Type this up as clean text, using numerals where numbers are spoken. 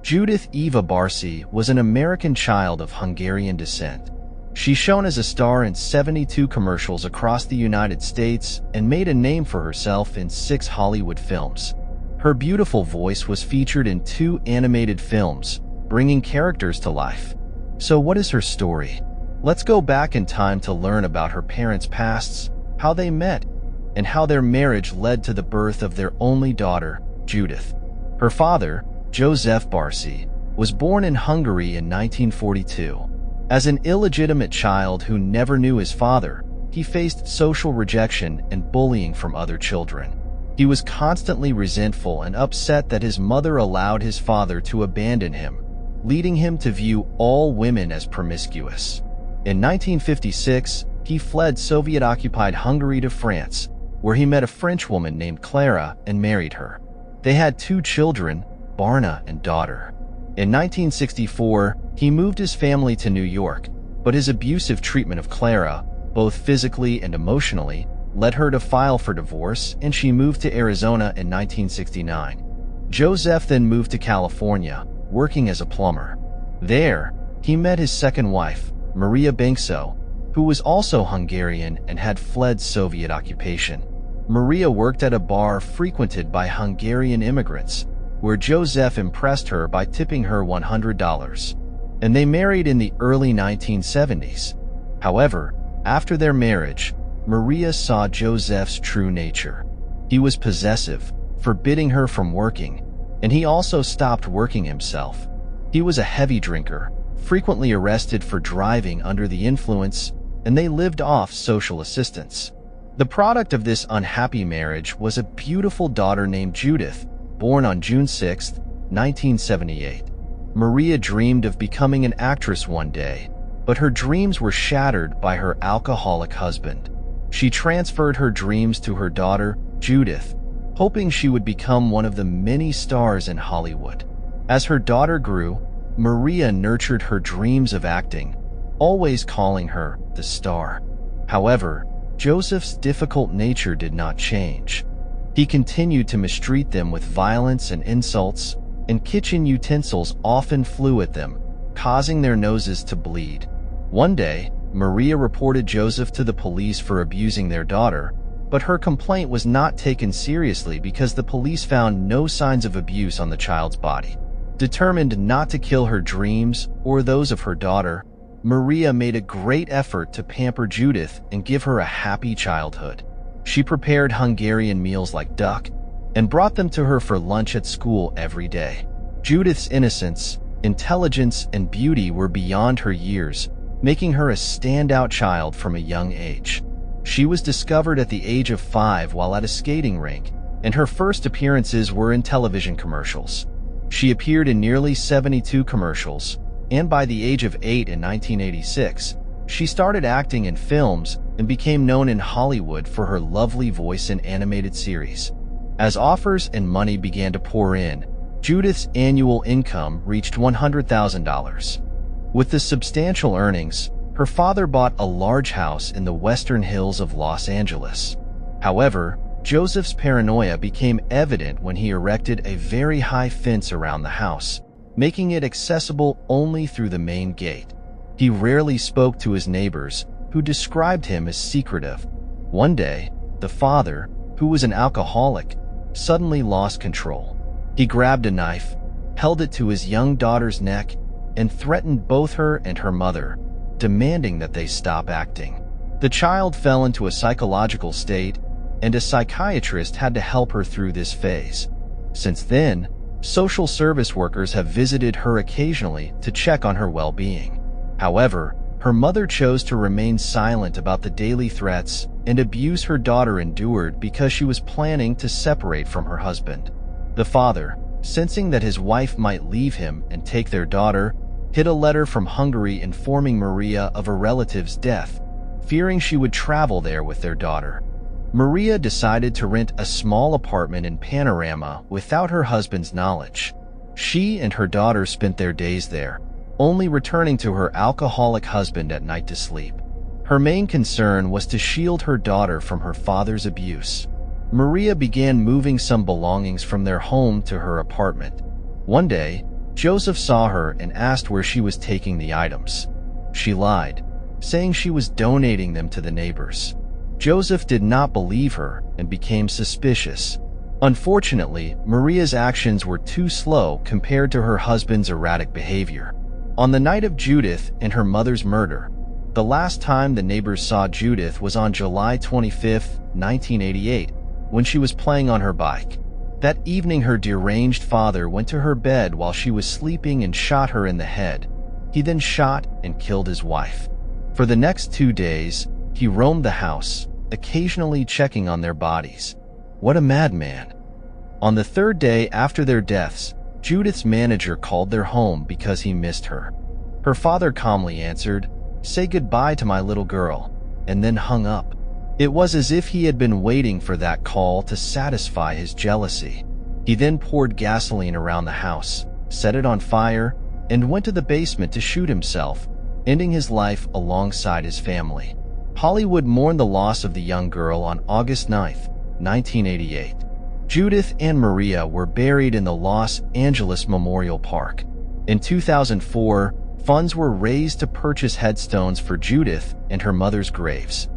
Judith Eva Barsi was an American child of Hungarian descent. She shone as a star in 72 commercials across the United States and made a name for herself in 6 Hollywood films. Her beautiful voice was featured in 2 animated films, bringing characters to life. So what is her story? Let's go back in time to learn about her parents' pasts, how they met, and how their marriage led to the birth of their only daughter, Judith. Her father, Judith Barsi, was born in Hungary in 1942. As an illegitimate child who never knew his father, he faced social rejection and bullying from other children. He was constantly resentful and upset that his mother allowed his father to abandon him, leading him to view all women as promiscuous. In 1956, he fled Soviet-occupied Hungary to France, where he met a French woman named Clara and married her. They had 2 children, Barna and daughter. In 1964, he moved his family to New York, but his abusive treatment of Clara, both physically and emotionally, led her to file for divorce, and she moved to Arizona in 1969. Joseph then moved to California, working as a plumber. There, he met his second wife, Maria Bankso, who was also Hungarian and had fled Soviet occupation. Maria worked at a bar frequented by Hungarian immigrants, where Joseph impressed her by tipping her $100, and they married in the early 1970s. However, after their marriage, Maria saw Joseph's true nature. He was possessive, forbidding her from working, and he also stopped working himself. He was a heavy drinker, frequently arrested for driving under the influence, and they lived off social assistance. The product of this unhappy marriage was a beautiful daughter named Judith, born on June 6, 1978. Maria dreamed of becoming an actress one day, but her dreams were shattered by her alcoholic husband. She transferred her dreams to her daughter, Judith, hoping she would become one of the many stars in Hollywood. As her daughter grew, Maria nurtured her dreams of acting, always calling her the star. However, Joseph's difficult nature did not change. He continued to mistreat them with violence and insults, and kitchen utensils often flew at them, causing their noses to bleed. One day, Maria reported Joseph to the police for abusing their daughter, but her complaint was not taken seriously because the police found no signs of abuse on the child's body. Determined not to kill her dreams or those of her daughter, Maria made a great effort to pamper Judith and give her a happy childhood. She prepared Hungarian meals like duck and brought them to her for lunch at school every day. Judith's innocence, intelligence, and beauty were beyond her years, making her a standout child from a young age. She was discovered at the age of 5 while at a skating rink, and her first appearances were in television commercials. She appeared in nearly 72 commercials, and by the age of 8 in 1986, she started acting in films and became known in Hollywood for her lovely voice in animated series. As offers and money began to pour in, Judith's annual income reached $100,000. With the substantial earnings, her father bought a large house in the western hills of Los Angeles. However, Joseph's paranoia became evident when he erected a very high fence around the house, making it accessible only through the main gate. He rarely spoke to his neighbors, who described him as secretive. One day, the father, who was an alcoholic, suddenly lost control. He grabbed a knife, held it to his young daughter's neck, and threatened both her and her mother, demanding that they stop acting. The child fell into a psychological state, and a psychiatrist had to help her through this phase. Since then, social service workers have visited her occasionally to check on her well-being. However, her mother chose to remain silent about the daily threats and abuse her daughter endured because she was planning to separate from her husband. The father, sensing that his wife might leave him and take their daughter, hid a letter from Hungary informing Maria of a relative's death, fearing she would travel there with their daughter. Maria decided to rent a small apartment in Panorama without her husband's knowledge. She and her daughter spent their days there, only returning to her alcoholic husband at night to sleep. Her main concern was to shield her daughter from her father's abuse. Maria began moving some belongings from their home to her apartment. One day, Joseph saw her and asked where she was taking the items. She lied, saying she was donating them to the neighbors. Joseph did not believe her and became suspicious. Unfortunately, Maria's actions were too slow compared to her husband's erratic behavior. On the night of Judith and her mother's murder, the last time the neighbors saw Judith was on July 25, 1988, when she was playing on her bike. That evening, her deranged father went to her bed while she was sleeping and shot her in the head. He then shot and killed his wife. For the next 2 days, he roamed the house, occasionally checking on their bodies. What a madman. On the 3rd day after their deaths, Judith's manager called their home because he missed her. Her father calmly answered, "Say goodbye to my little girl," and then hung up. It was as if he had been waiting for that call to satisfy his jealousy. He then poured gasoline around the house, set it on fire, and went to the basement to shoot himself, ending his life alongside his family. Hollywood mourned the loss of the young girl on August 9, 1988. Judith and Maria were buried in the Los Angeles Memorial Park. In 2004, funds were raised to purchase headstones for Judith and her mother's graves.